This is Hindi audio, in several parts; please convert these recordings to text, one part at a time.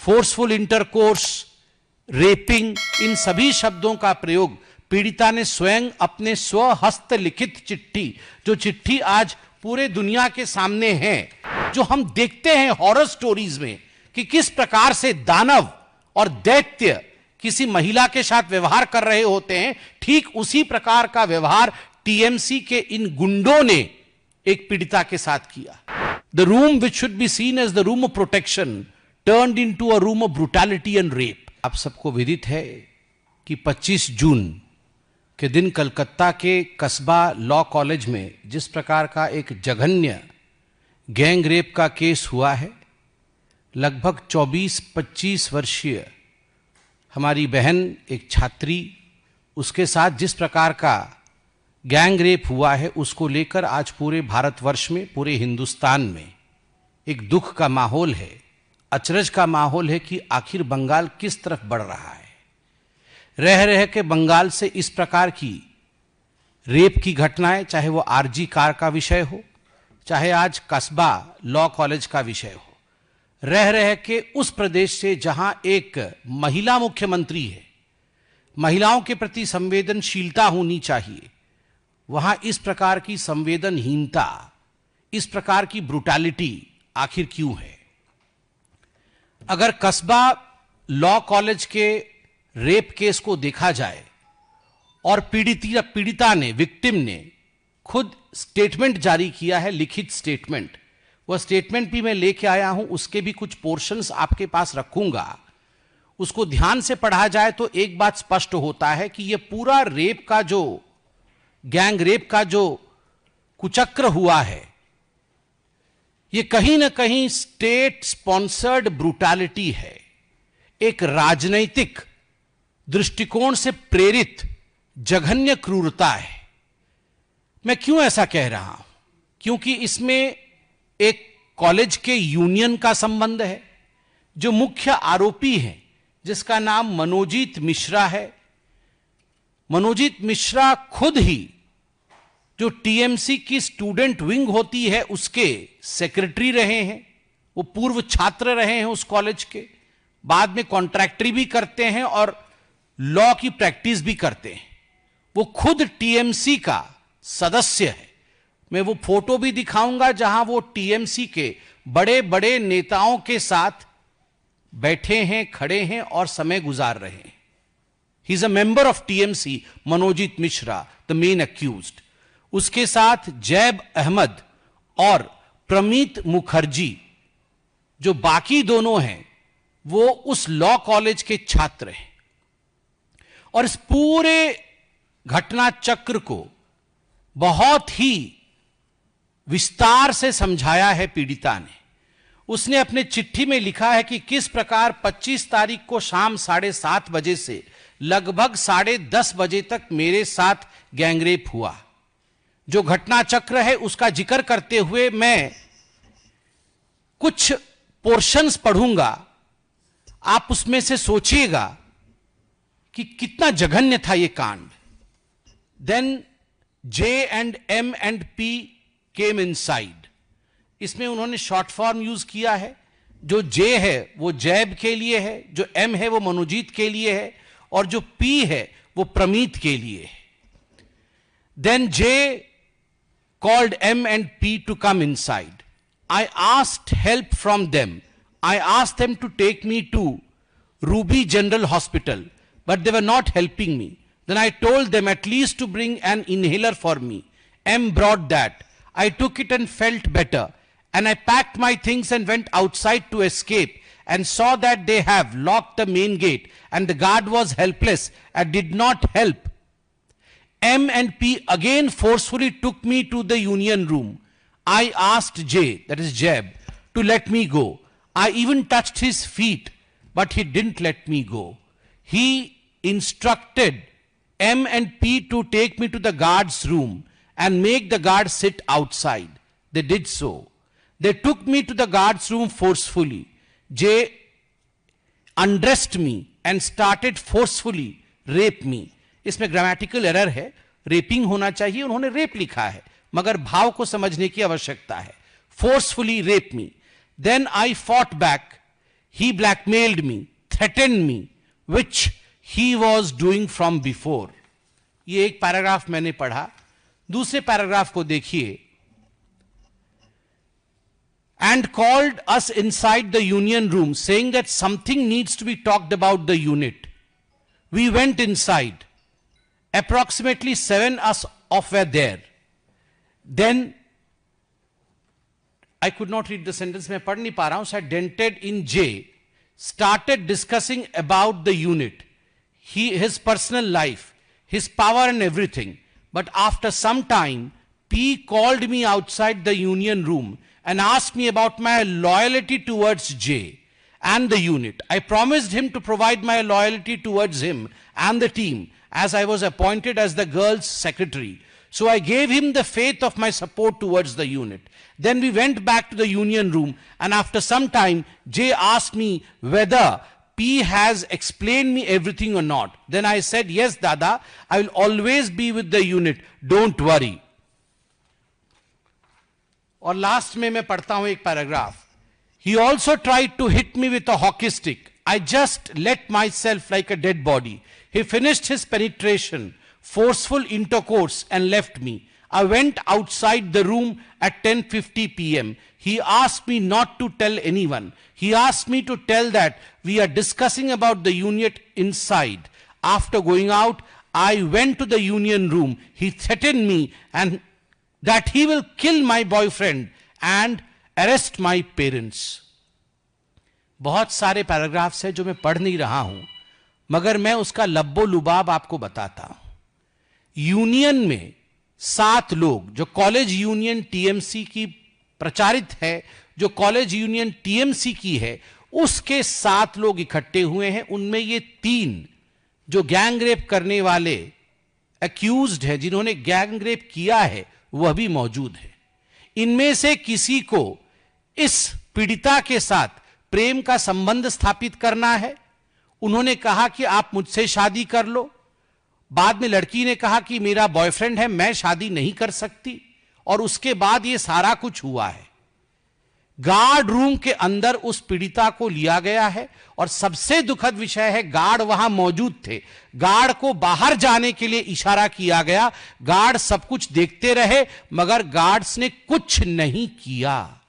फोर्सफुल इंटरकोर्स, रेपिंग, इन सभी शब्दों का प्रयोग पीड़िता ने स्वयं अपने स्वहस्त लिखित चिट्ठी, जो चिट्ठी आज पूरे दुनिया के सामने है, जो हम देखते हैं हॉरर स्टोरीज में कि किस प्रकार से दानव और दैत्य किसी महिला के साथ व्यवहार कर रहे होते हैं, ठीक उसी प्रकार का व्यवहार टीएमसी के इन गुंडों ने एक पीड़िता के साथ किया। The room which should be seen as the room of protection turned into a room of brutality and rape. आप सबको विदित है कि 25 जून के दिन कलकत्ता के कस्बा लॉ कॉलेज में जिस प्रकार का एक जघन्य गैंग रेप का केस हुआ है, लगभग 24-25 वर्षीय हमारी बहन एक छात्री, उसके साथ जिस प्रकार का गैंग रेप हुआ है, उसको लेकर आज पूरे भारतवर्ष में, पूरे हिंदुस्तान में एक दुख का माहौल है, अचरज का माहौल है कि आखिर बंगाल किस तरफ बढ़ रहा है। रह रह के बंगाल से इस प्रकार की रेप की घटनाएं, चाहे वो आरजी कार का विषय हो, चाहे आज कस्बा लॉ कॉलेज का विषय हो, रह रह के उस प्रदेश से जहां एक महिला मुख्यमंत्री है, महिलाओं के प्रति संवेदनशीलता होनी चाहिए, वहां इस प्रकार की संवेदनहीनता, इस प्रकार की ब्रूटैलिटी आखिर क्यों है? अगर कस्बा लॉ कॉलेज के रेप केस को देखा जाए और पीड़िता ने, विक्टिम ने खुद स्टेटमेंट जारी किया है, लिखित स्टेटमेंट, वह स्टेटमेंट भी मैं लेके आया हूं, उसके भी कुछ पोर्शंस आपके पास रखूंगा। उसको ध्यान से पढ़ा जाए तो एक बात स्पष्ट होता है कि यह पूरा रेप का जो गैंग रेप का जो कुचक्र हुआ है, यह कहीं ना कहीं स्टेट स्पॉन्सर्ड ब्रूटैलिटी है, एक राजनैतिक दृष्टिकोण से प्रेरित जघन्य क्रूरता है। मैं क्यों ऐसा कह रहा हूं? क्योंकि इसमें एक कॉलेज के यूनियन का संबंध है। जो मुख्य आरोपी हैं, जिसका नाम मनोजीत मिश्रा है, मनोजीत मिश्रा खुद ही जो टीएमसी की स्टूडेंट विंग होती है उसके सेक्रेटरी रहे हैं, वो पूर्व छात्र रहे हैं उस कॉलेज के, बाद में कॉन्ट्रैक्टरी भी करते हैं और लॉ की प्रैक्टिस भी करते हैं। वो खुद टीएमसी का सदस्य है। मैं वो फोटो भी दिखाऊंगा जहां वो टीएमसी के बड़े बड़े नेताओं के साथ बैठे हैं, खड़े हैं और समय गुजार रहे हैं। He is a member of TMC, Manojit Mishra, the main accused. उसके साथ जैब अहमद और प्रमीत मुखर्जी, जो बाकी दोनों हैं, वो उस लॉ कॉलेज के छात्र हैं। और इस पूरे घटना चक्र को बहुत ही विस्तार से समझाया है पीड़िता ने। उसने अपने चिट्ठी में लिखा है कि किस प्रकार 25 तारीख को शाम 7:30 बजे से लगभग 10:30 बजे तक मेरे साथ गैंगरेप हुआ। जो घटना चक्र है उसका जिक्र करते हुए मैं कुछ पोर्शंस पढ़ूंगा, आप उसमें से सोचिएगा कि कितना जघन्य था यह कांड। Then J and M and P came inside। इसमें उन्होंने शॉर्ट फॉर्म यूज किया है। जो J है वो जैब के लिए है, जो M है वो मनोजीत के लिए है, और जो P है वो प्रमीत के लिए है। Then J called M and P to come inside। I asked help from them। I asked them to take me to Ruby General Hospital, but they were not helping me। Then I told them at least to bring an inhaler for me। M brought that। I took it and felt better, and I packed my things and went outside to escape, and saw that they have locked the main gate, and the guard was helpless and did not help। M and P again forcefully took me to the union room। I asked J, that is Jeb, to let me go। I even touched his feet, but he didn't let me go। He instructed M and P to take me to the guard's room and make the guard sit outside। They did so। They took me to the guard's room forcefully। J undressed me and started forcefully rape me। इसमें ग्रामेटिकल एरर है, रेपिंग होना चाहिए, उन्होंने रेप लिखा है, मगर भाव को समझने की आवश्यकता है। Forcefully rape me। Then I fought back। he blackmailed me, threatened me, which he was doing from before. ये एक पैराग्राफ मैंने पढ़ा. दूसरे पैराग्राफ को देखिए. And called us inside the union room, saying that something needs to be talked about the unit. We went inside. Approximately 7 us of were there. Then, I could not read the sentence, मैं पढ़ नहीं पा रहा हूं, so I dented in J, started discussing about the unit, his personal life, his power and everything. But after some time, P called me outside the union room and asked me about my loyalty towards J and the unit. I promised him to provide my loyalty towards him and the team, as I was appointed as the girls' secretary. So I gave him the faith of my support towards the unit. Then we went back to the union room, and after some time, J asked me whether P has explained me everything or not. Then I said, yes, Dada, I will always be with the unit. Don't worry. और लास्ट में मैं पढ़ता हूं एक paragraph. He also tried to hit me with a hockey stick. I just let myself like a dead body. He finished his penetration, forceful intercourse, and left me. I went outside the room at 10:50 p.m. He asked me not to tell anyone. He asked me to tell that we are discussing about the unit inside. After going out, I went to the union room. He threatened me and that he will kill my boyfriend and arrest my parents. बहुत सारे पैराग्राफ्स हैं जो मैं पढ़ नहीं रहा हूं, मगर मैं उसका लब्बो लुबाब आपको बताता हूं. यूनियन में 7 लोग, जो कॉलेज यूनियन टीएमसी की प्रचारित है, जो कॉलेज यूनियन टीएमसी की है, उसके 7 लोग इकट्ठे हुए हैं. उनमें ये 3 जो गैंग रेप करने वाले एक्यूज्ड है, जिन्होंने गैंग रेप किया है, वह भी मौजूद है. इनमें से किसी को इस पीड़िता के साथ प्रेम का संबंध स्थापित करना है. उन्होंने कहा कि आप मुझसे शादी कर लो. बाद में लड़की ने कहा कि मेरा बॉयफ्रेंड है, मैं शादी नहीं कर सकती. और उसके बाद ये सारा कुछ हुआ है. गार्ड रूम के अंदर उस पीड़िता को लिया गया है, और सबसे दुखद विषय है, गार्ड वहां मौजूद थे. गार्ड को बाहर जाने के लिए इशारा किया गया. गार्ड सब कुछ देखते रहे, मगर गार्ड्स ने कुछ नहीं किया.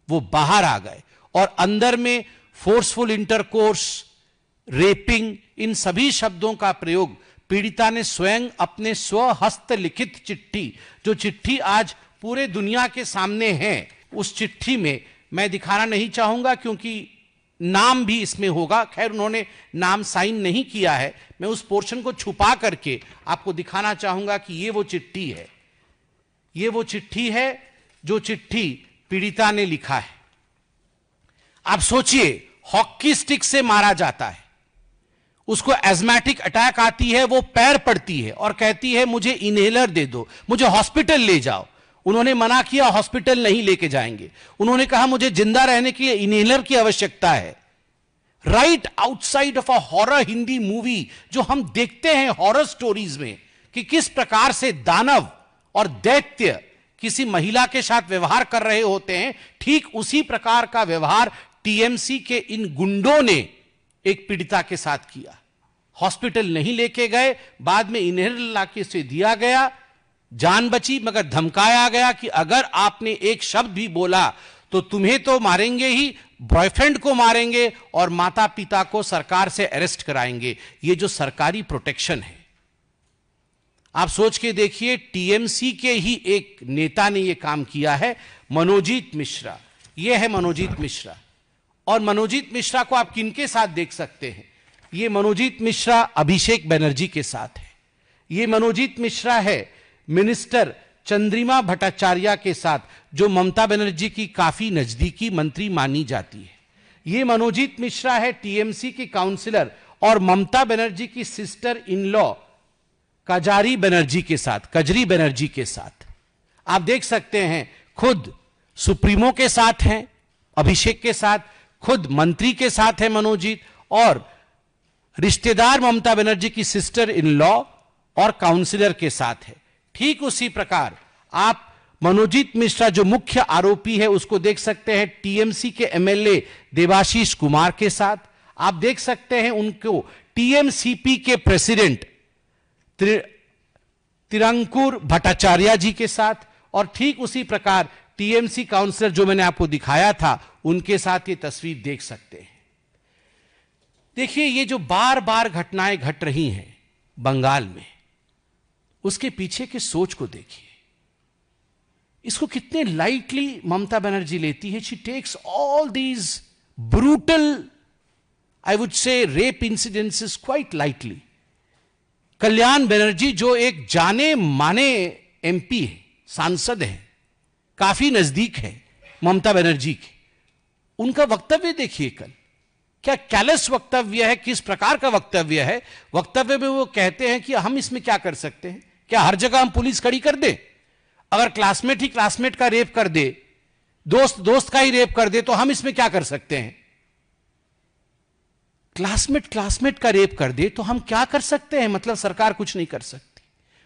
वो बाहर आ गए और अंदर में फोर्सफुल इंटरकोर्स, रेपिंग, इन सभी शब्दों का प्रयोग पीड़िता ने स्वयं अपने स्वहस्त लिखित चिट्ठी, जो चिट्ठी आज पूरे दुनिया के सामने है, उस चिट्ठी में मैं दिखाना नहीं चाहूंगा क्योंकि नाम भी इसमें होगा. खैर, उन्होंने नाम साइन नहीं किया है. मैं उस पोर्शन को छुपा करके आपको दिखाना चाहूंगा कि ये वो चिट्ठी है. ये वो चिट्ठी है जो चिट्ठी पीड़िता ने लिखा है. आप सोचिए, हॉकी स्टिक से मारा जाता है, उसको एज़मेटिक अटैक आती है, वो पैर पड़ती है और कहती है मुझे इनहेलर दे दो, मुझे हॉस्पिटल ले जाओ. उन्होंने मना किया, हॉस्पिटल नहीं लेके जाएंगे. उन्होंने कहा मुझे जिंदा रहने के लिए इनहेलर की आवश्यकता है. Right outside of a horror Hindi movie, जो हम देखते हैं हॉरर स्टोरीज में कि किस प्रकार से दानव और दैत्य किसी महिला के साथ व्यवहार कर रहे होते हैं, ठीक उसी प्रकार का व्यवहार टीएमसी के इन गुंडों ने एक पीड़िता के साथ किया. हॉस्पिटल नहीं लेके गए, बाद में इनहेलर लाके से दिया गया, जान बची, मगर धमकाया गया कि अगर आपने एक शब्द भी बोला तो तुम्हें तो मारेंगे ही, बॉयफ्रेंड को मारेंगे और माता पिता को सरकार से अरेस्ट कराएंगे. ये जो सरकारी प्रोटेक्शन है, आप सोच के देखिए. टीएमसी के ही एक नेता ने यह काम किया है, मनोजीत मिश्रा. यह है मनोजीत मिश्रा. और मनोजीत मिश्रा को आप किनके साथ देख सकते हैं? यह मनोजीत मिश्रा अभिषेक बनर्जी के साथ है. यह मनोजीत मिश्रा है मिनिस्टर चंद्रिमा भट्टाचार्य के साथ, जो ममता बनर्जी की काफी नजदीकी मंत्री मानी जाती है. यह मनोजीत मिश्रा है टीएमसी की काउंसिलर और ममता बनर्जी की sister in law Kajri Banerjee के साथ. आप देख सकते हैं, खुद सुप्रीमो के साथ हैं अभिषेक के साथ, खुद मंत्री के साथ है मनोजीत, और रिश्तेदार ममता बनर्जी की सिस्टर इन लॉ और काउंसिलर के साथ है. ठीक उसी प्रकार आप मनोजीत मिश्रा जो मुख्य आरोपी है उसको देख सकते हैं टीएमसी के एमएलए देवाशीष कुमार के साथ। आप देख सकते हैं उनको टीएमसीपी के प्रेसिडेंट तिरंकुर भट्टाचार्य जी के साथ, और ठीक उसी प्रकार टीएमसी काउंसलर जो मैंने आपको दिखाया था उनके साथ ये तस्वीर देख सकते हैं। देखिए, ये जो बार बार घटनाएं घट रही हैं बंगाल में, उसके पीछे की सोच को देखिए। इसको कितने लाइटली ममता बनर्जी लेती है। She takes all these brutal, I would say rape incidences quite lightly. Kalyan Banerjee जो एक जाने माने एमपी है, सांसद है, काफी नजदीक है ममता बनर्जी के, उनका वक्तव्य देखिए कल, क्या कैलस वक्तव्य है, किस प्रकार का वक्तव्य है। वक्तव्य में वो कहते हैं कि हम इसमें क्या कर सकते हैं, क्या हर जगह हम पुलिस खड़ी कर दें? अगर क्लासमेट ही क्लासमेट का रेप कर दे, दोस्त दोस्त का ही रेप कर दे, तो हम इसमें क्या कर सकते हैं? क्लासमेट क्लासमेट का रेप कर दे तो हम क्या कर सकते हैं? मतलब सरकार कुछ नहीं कर सकती,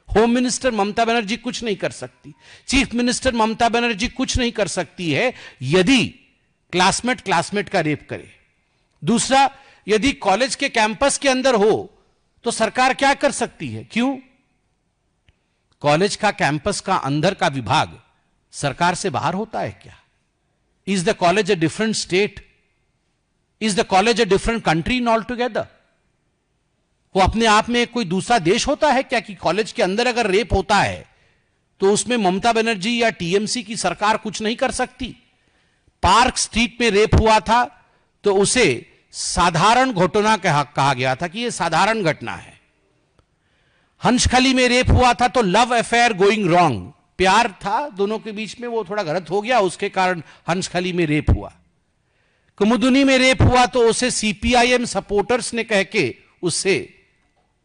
होम मिनिस्टर ममता बनर्जी कुछ नहीं कर सकती, चीफ मिनिस्टर ममता बनर्जी कुछ नहीं कर सकती है यदि क्लासमेट क्लासमेट का रेप करे। दूसरा, यदि कॉलेज के कैंपस के अंदर हो तो सरकार क्या कर सकती है? क्यों? कॉलेज का कैंपस का अंदर का विभाग सरकार से बाहर होता है क्या? Is the college a different state? Is the college a different country in all together? वो अपने आप में कोई दूसरा देश होता है क्या कि कॉलेज के अंदर अगर रेप होता है तो उसमें ममता बनर्जी या टीएमसी की सरकार कुछ नहीं कर सकती? पार्क स्ट्रीट में रेप हुआ था तो उसे साधारण घटना कहा गया था कि यह साधारण घटना है। हंसखली में रेप हुआ था तो लव अफेयर गोइंग रॉन्ग, प्यार था दोनों के बीच में, वो थोड़ा गलत हो गया, उसके कारण हंसखली में रेप हुआ। कुमुदुनी में रेप हुआ तो उसे सीपीआईएम सपोर्टर्स ने कह के उससे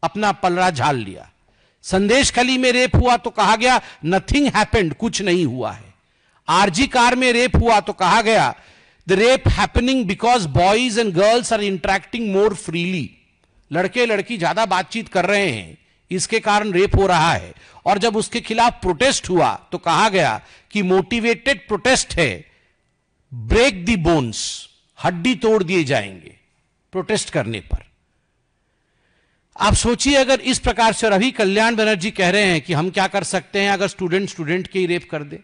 अपना पलड़ा झाड़ लिया। संदेश खली में रेप हुआ तो कहा गया नथिंग हैपेंड, कुछ नहीं हुआ है। आरजी कार में रेप हुआ तो कहा गया the rape happening because boys and girls are interacting more freely, लड़के लड़की ज्यादा बातचीत कर रहे हैं, इसके कारण रेप हो रहा है। और जब उसके खिलाफ प्रोटेस्ट हुआ तो कहा गया कि मोटिवेटेड प्रोटेस्ट है, ब्रेक द बोन्स, हड्डी तोड़ दिए जाएंगे प्रोटेस्ट करने पर। आप सोचिए अगर इस प्रकार से, और अभी कल्याण बनर्जी कह रहे हैं कि हम क्या कर सकते हैं अगर स्टूडेंट स्टूडेंट के ही रेप कर दे,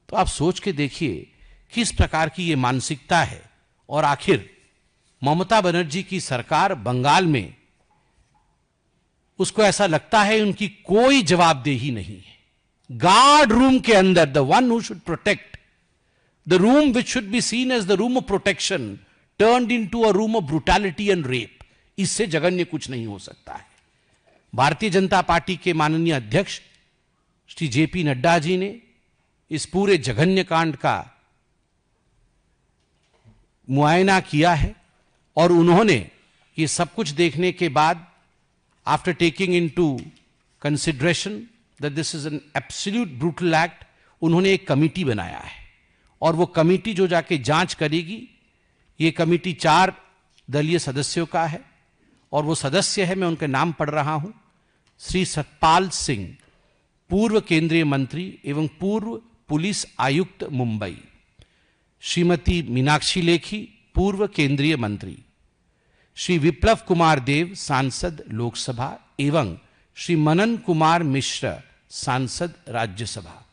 तो आप सोच के देखिए किस प्रकार की यह मानसिकता है। और आखिर ममता बनर्जी की सरकार बंगाल में, उसको ऐसा लगता है उनकी कोई जवाबदेही नहीं है। गार्ड रूम के अंदर, the one who should protect, the room which should be seen as the room of protection turned into a room of brutality and rape. इससे जघन्य कुछ नहीं हो सकता है। भारतीय जनता पार्टी के माननीय अध्यक्ष श्री जेपी नड्डा जी ने इस पूरे जघन्य कांड का मुआयना किया है और उन्होंने ये सब कुछ देखने के बाद, after taking into consideration that this is an absolute brutal act, उन्होंने एक कमिटी बनाया है और वो कमिटी जो जाके जांच करेगी, ये कमिटी 4 दलीय सदस्यों का है और वो सदस्य है, मैं उनके नाम पढ़ रहा हूं, श्री सतपाल सिंह, पूर्व केंद्रीय मंत्री एवं पूर्व पुलिस आयुक्त मुंबई, श्रीमती मीनाक्षी लेखी, पूर्व केंद्रीय मंत्री, श्री विप्लव कुमार देव, सांसद लोकसभा, एवं श्री मनन कुमार मिश्र, सांसद राज्यसभा।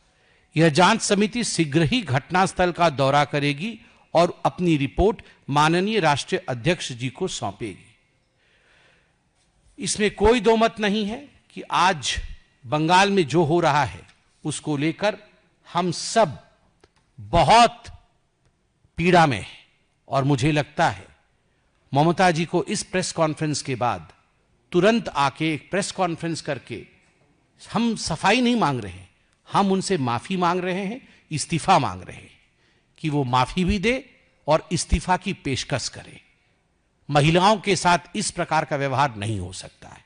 यह जांच समिति शीघ्र ही घटनास्थल का दौरा करेगी और अपनी रिपोर्ट माननीय राष्ट्रीय अध्यक्ष जी को सौंपेगी। इसमें कोई दो मत नहीं है कि आज बंगाल में जो हो रहा है उसको लेकर हम सब बहुत पीड़ा में हैं और मुझे लगता है ममता जी को इस प्रेस कॉन्फ्रेंस के बाद तुरंत आके एक प्रेस कॉन्फ्रेंस करके, हम सफाई नहीं मांग रहे हैं, हम उनसे माफी मांग रहे हैं, इस्तीफा मांग रहे हैं कि वो माफी भी दे और इस्तीफा की पेशकश करे। महिलाओं के साथ इस प्रकार का व्यवहार नहीं हो सकता है।